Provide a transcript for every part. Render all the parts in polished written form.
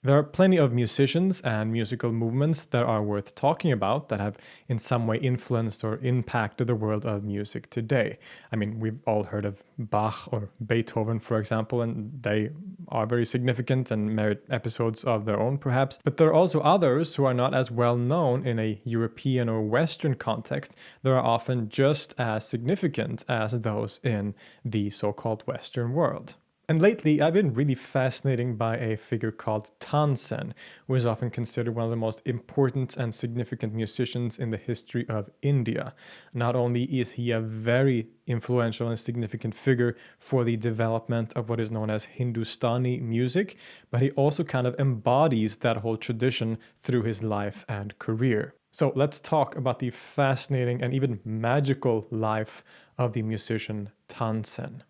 There are plenty of musicians and musical movements that are worth talking about that have in some way influenced or impacted the world of music today. I mean, we've all heard of Bach or Beethoven, for example, and they are very significant and merit episodes of their own, perhaps. But there are also others who are not as well known in a European or Western context that are often just as significant as those in the so-called Western world. And lately, I've been really fascinated by a figure called Tansen, who is often considered one of the most important and significant musicians in the history of India. Not only is he a very influential and significant figure for the development of what is known as Hindustani music, but he also kind of embodies that whole tradition through his life and career. So let's talk about the fascinating and even magical life of the musician Tansen.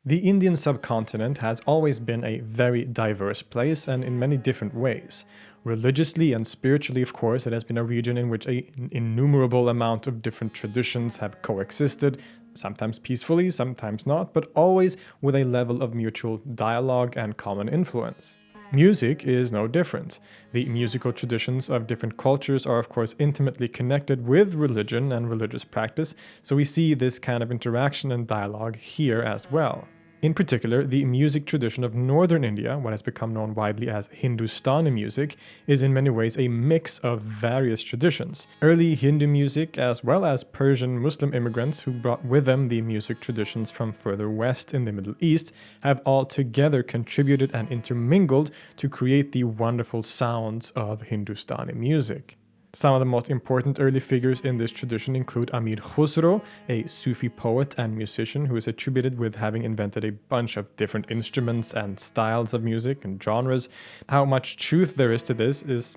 The Indian subcontinent has always been a very diverse place and in many different ways. Religiously and spiritually, of course, it has been a region in which an innumerable amount of different traditions have coexisted, sometimes peacefully, sometimes not, but always with a level of mutual dialogue and common influence. Music is no different. The musical traditions of different cultures are, of course, intimately connected with religion and religious practice, so we see this kind of interaction and dialogue here as well. In particular, the music tradition of northern India, what has become known widely as Hindustani music, is in many ways a mix of various traditions. Early Hindu music, as well as Persian Muslim immigrants who brought with them the music traditions from further west in the Middle East, have all together contributed and intermingled to create the wonderful sounds of Hindustani music. Some of the most important early figures in this tradition include Amir Khusro, a Sufi poet and musician who is attributed with having invented a bunch of different instruments and styles of music and genres. How much truth there is to this is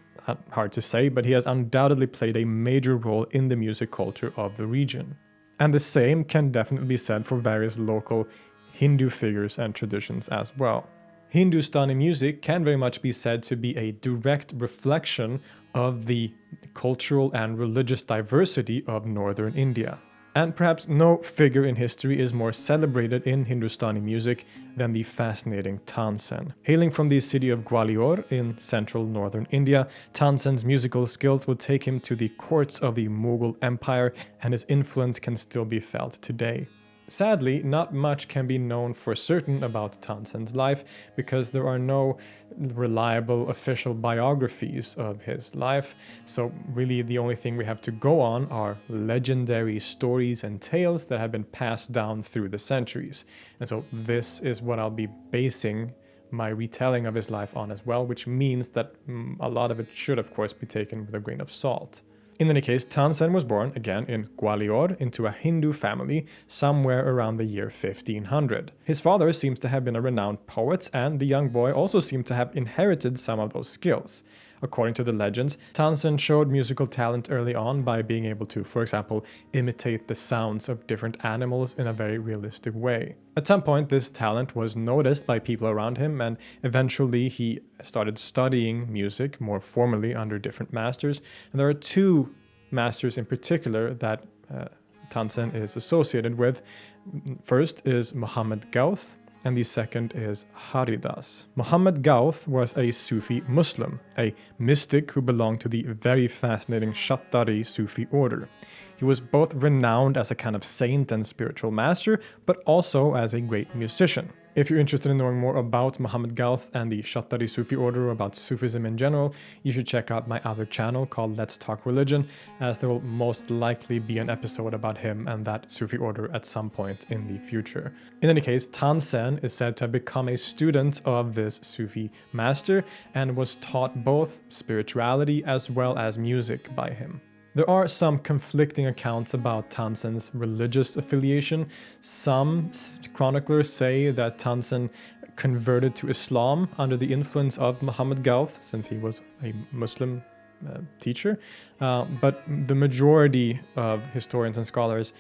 hard to say, but he has undoubtedly played a major role in the music culture of the region. And the same can definitely be said for various local Hindu figures and traditions as well. Hindustani music can very much be said to be a direct reflection of the cultural and religious diversity of northern India. And perhaps no figure in history is more celebrated in Hindustani music than the fascinating Tansen. Hailing from the city of Gwalior in central northern India, Tansen's musical skills would take him to the courts of the Mughal Empire, and his influence can still be felt today. Sadly, not much can be known for certain about Tansen's life because there are no reliable official biographies of his life, so really the only thing we have to go on are legendary stories and tales that have been passed down through the centuries. And so this is what I'll be basing my retelling of his life on as well, which means that a lot of it should of course be taken with a grain of salt. In any case, Tansen was born, again, in Gwalior into a Hindu family somewhere around the year 1500. His father seems to have been a renowned poet, and the young boy also seemed to have inherited some of those skills. According to the legends, Tansen showed musical talent early on by being able to, for example, imitate the sounds of different animals in a very realistic way. At some point, this talent was noticed by people around him, and eventually he started studying music more formally under different masters. And there are two masters in particular that Tansen is associated with. First is Muhammad Gauth, and the second is Haridas. Muhammad Gauth was a Sufi Muslim, a mystic who belonged to the very fascinating Shattari Sufi order. He was both renowned as a kind of saint and spiritual master, but also as a great musician. If you're interested in knowing more about Muhammad Gauth and the Shattari Sufi order, or about Sufism in general, you should check out my other channel called Let's Talk Religion, as there will most likely be an episode about him and that Sufi order at some point in the future. In any case, Tansen is said to have become a student of this Sufi master and was taught both spirituality as well as music by him. There are some conflicting accounts about Tansen's religious affiliation. Some chroniclers say that Tansen converted to Islam under the influence of Muhammad Gauth, since he was a Muslim teacher, but the majority of historians and scholars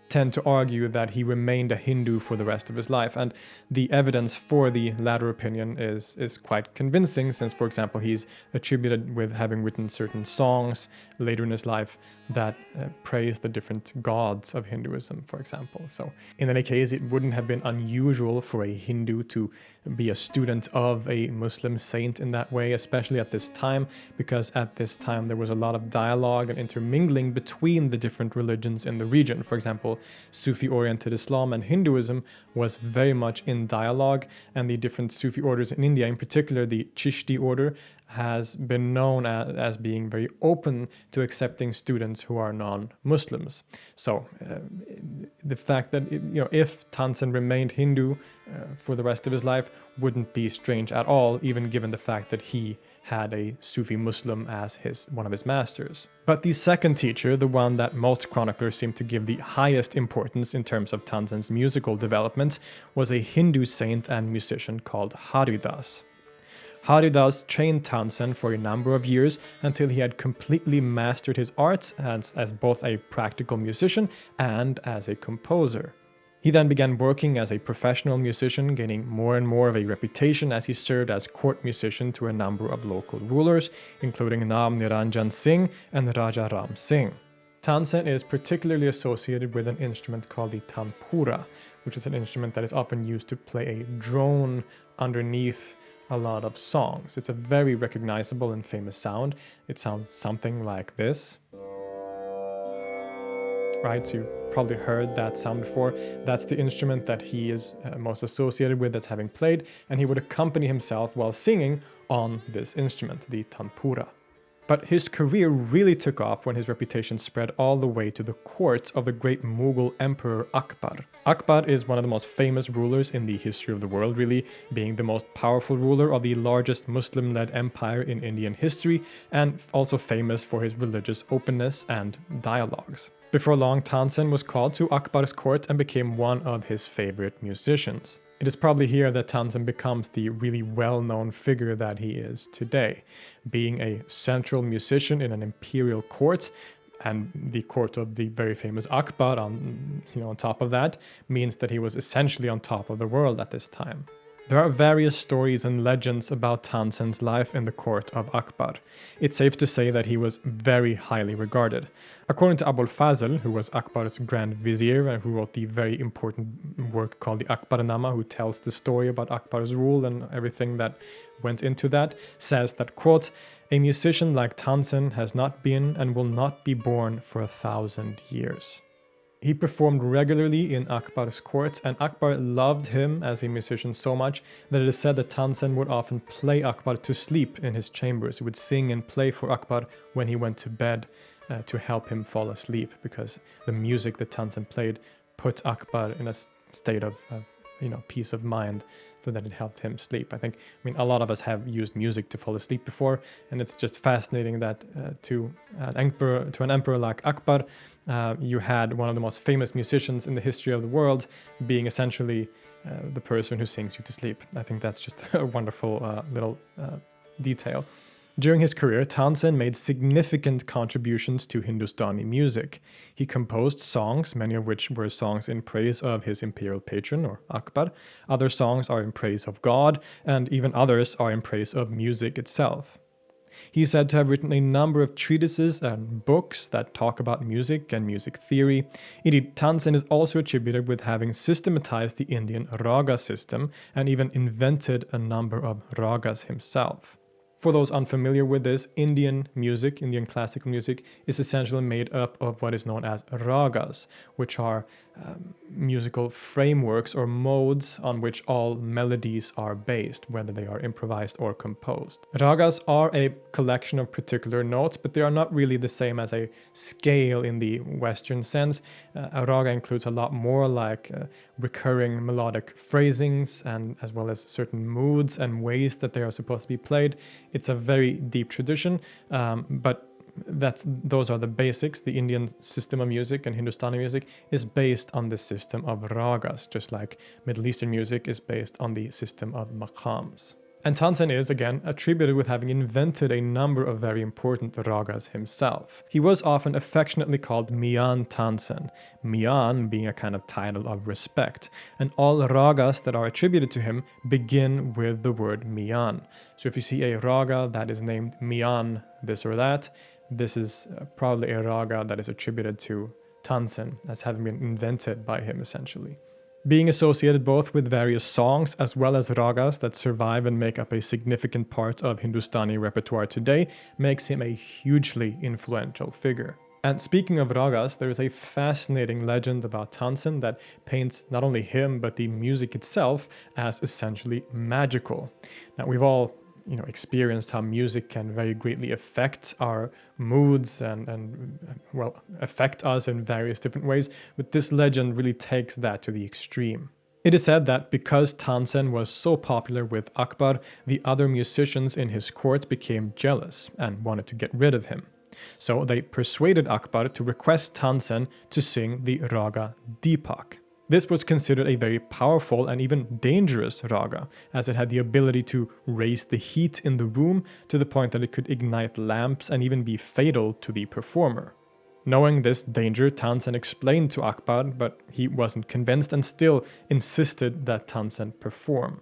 tend to argue that he remained a Hindu for the rest of his life, and the evidence for the latter opinion is quite convincing, since, for example, he's attributed with having written certain songs later in his life that praise the different gods of Hinduism, for example. So in any case, it wouldn't have been unusual for a Hindu to be a student of a Muslim saint in that way, especially at this time, because at this time there was a lot of dialogue and intermingling between the different religions in the region. For example, Sufi-oriented Islam and Hinduism was very much in dialogue, and the different Sufi orders in India, in particular the Chishti order, has been known as being very open to accepting students who are non-Muslims. So the fact that, if Tansen remained Hindu for the rest of his life wouldn't be strange at all, even given the fact that he had a Sufi Muslim as one of his masters. But the second teacher, the one that most chroniclers seem to give the highest importance in terms of Tansen's musical development, was a Hindu saint and musician called Haridas. Haridas trained Tansen for a number of years until he had completely mastered his art as both a practical musician and as a composer. He then began working as a professional musician, gaining more and more of a reputation as he served as court musician to a number of local rulers, including Naam Niranjan Singh and Raja Ram Singh. Tansen is particularly associated with an instrument called the tanpura, which is an instrument that is often used to play a drone underneath a lot of songs. It's a very recognizable and famous sound. It sounds something like this. Right, so you probably heard that sound before. That's the instrument that he is most associated with as having played, and he would accompany himself while singing on this instrument, the tanpura. But his career really took off when his reputation spread all the way to the court of the great Mughal Emperor Akbar. Akbar is one of the most famous rulers in the history of the world, really, being the most powerful ruler of the largest Muslim-led empire in Indian history, and also famous for his religious openness and dialogues. Before long, Tansen was called to Akbar's court and became one of his favorite musicians. It is probably here that Tansen becomes the really well-known figure that he is today, being a central musician in an imperial court, and the court of the very famous Akbar on top of that, means that he was essentially on top of the world at this time. There are various stories and legends about Tansen's life in the court of Akbar. It's safe to say that he was very highly regarded. According to Abul Fazl, who was Akbar's grand vizier and who wrote the very important work called the Akbarnama, who tells the story about Akbar's rule and everything that went into that, says that, quote, "A musician like Tansen has not been and will not be born for 1,000 years." He performed regularly in Akbar's court, and Akbar loved him as a musician so much that it is said that Tansen would often play Akbar to sleep in his chambers. He would sing and play for Akbar when he went to bed to help him fall asleep, because the music that Tansen played put Akbar in a state of peace of mind, so that it helped him sleep. I mean, a lot of us have used music to fall asleep before, and it's just fascinating that to an emperor like Akbar, you had one of the most famous musicians in the history of the world being essentially the person who sings you to sleep. I think that's just a wonderful little detail. During his career, Tansen made significant contributions to Hindustani music. He composed songs, many of which were songs in praise of his imperial patron, or Akbar. Other songs are in praise of God, and even others are in praise of music itself. He's said to have written a number of treatises and books that talk about music and music theory. Indeed, Tansen is also attributed with having systematized the Indian Raga system and even invented a number of Ragas himself. For those unfamiliar with this, Indian classical music, is essentially made up of what is known as ragas, which are musical frameworks or modes on which all melodies are based, whether they are improvised or composed. Ragas are a collection of particular notes, but they are not really the same as a scale in the Western sense. A raga includes a lot more, like recurring melodic phrasings, and as well as certain moods and ways that they are supposed to be played. It's a very deep tradition, but those are the basics. The Indian system of music and Hindustani music is based on the system of ragas, just like Middle Eastern music is based on the system of maqams. And Tansen is, again, attributed with having invented a number of very important ragas himself. He was often affectionately called Mian Tansen, Mian being a kind of title of respect, and all ragas that are attributed to him begin with the word Mian. So if you see a raga that is named Mian this or that, this is probably a raga that is attributed to Tansen as having been invented by him essentially. Being associated both with various songs as well as ragas that survive and make up a significant part of Hindustani repertoire today makes him a hugely influential figure. And speaking of ragas, there is a fascinating legend about Tansen that paints not only him but the music itself as essentially magical. Now we've all experienced how music can very greatly affect our moods and affect us in various different ways, but this legend really takes that to the extreme. It is said that because Tansen was so popular with Akbar, the other musicians in his court became jealous and wanted to get rid of him. So they persuaded Akbar to request Tansen to sing the raga Deepak. This was considered a very powerful and even dangerous raga, as it had the ability to raise the heat in the room to the point that it could ignite lamps and even be fatal to the performer. Knowing this danger, Tansen explained to Akbar, but he wasn't convinced and still insisted that Tansen perform.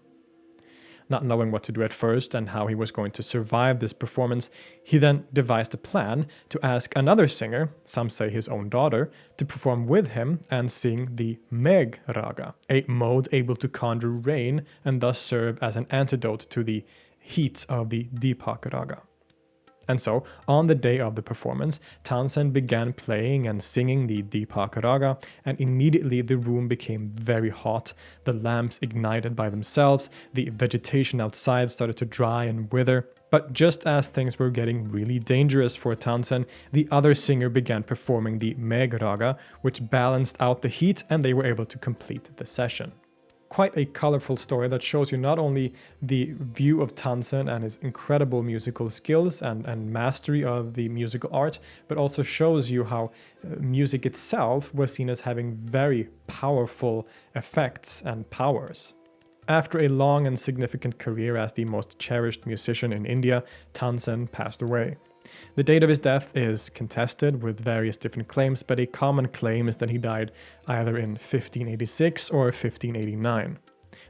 Not knowing what to do at first and how he was going to survive this performance, he then devised a plan to ask another singer, some say his own daughter, to perform with him and sing the Megh Raga, a mode able to conjure rain and thus serve as an antidote to the heat of the Deepak Raga. And so, on the day of the performance, Tansen began playing and singing the Deepak Raga, and immediately the room became very hot, the lamps ignited by themselves, the vegetation outside started to dry and wither. But just as things were getting really dangerous for Tansen, the other singer began performing the Megh Raga, which balanced out the heat, and they were able to complete the session. Quite a colorful story that shows you not only the view of Tansen and his incredible musical skills and mastery of the musical art, but also shows you how music itself was seen as having very powerful effects and powers. After a long and significant career as the most cherished musician in India, Tansen passed away. The date of his death is contested with various different claims, but a common claim is that he died either in 1586 or 1589,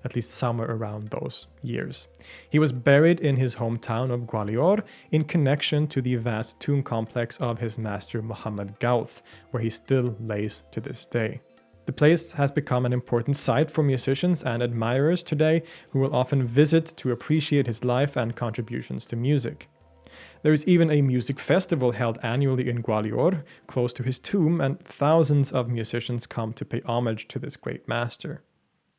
at least somewhere around those years. He was buried in his hometown of Gwalior in connection to the vast tomb complex of his master Muhammad Gauth, where he still lays to this day. The place has become an important site for musicians and admirers today who will often visit to appreciate his life and contributions to music. There is even a music festival held annually in Gwalior, close to his tomb, and thousands of musicians come to pay homage to this great master.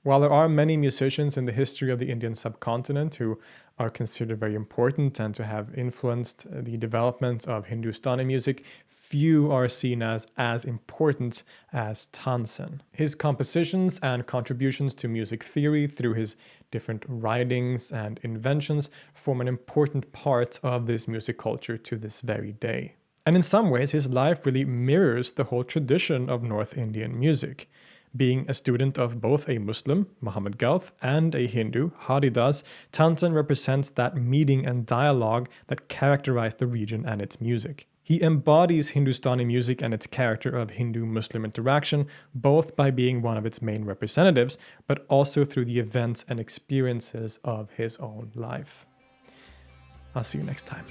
While there are many musicians in the history of the Indian subcontinent who are considered very important and to have influenced the development of Hindustani music, few are seen as important as Tansen. His compositions and contributions to music theory through his different writings and inventions form an important part of this music culture to this very day. And in some ways, his life really mirrors the whole tradition of North Indian music. Being a student of both a Muslim, Muhammad Gauth, and a Hindu, Haridas, Tansen represents that meeting and dialogue that characterize the region and its music. He embodies Hindustani music and its character of Hindu-Muslim interaction, both by being one of its main representatives, but also through the events and experiences of his own life. I'll see you next time.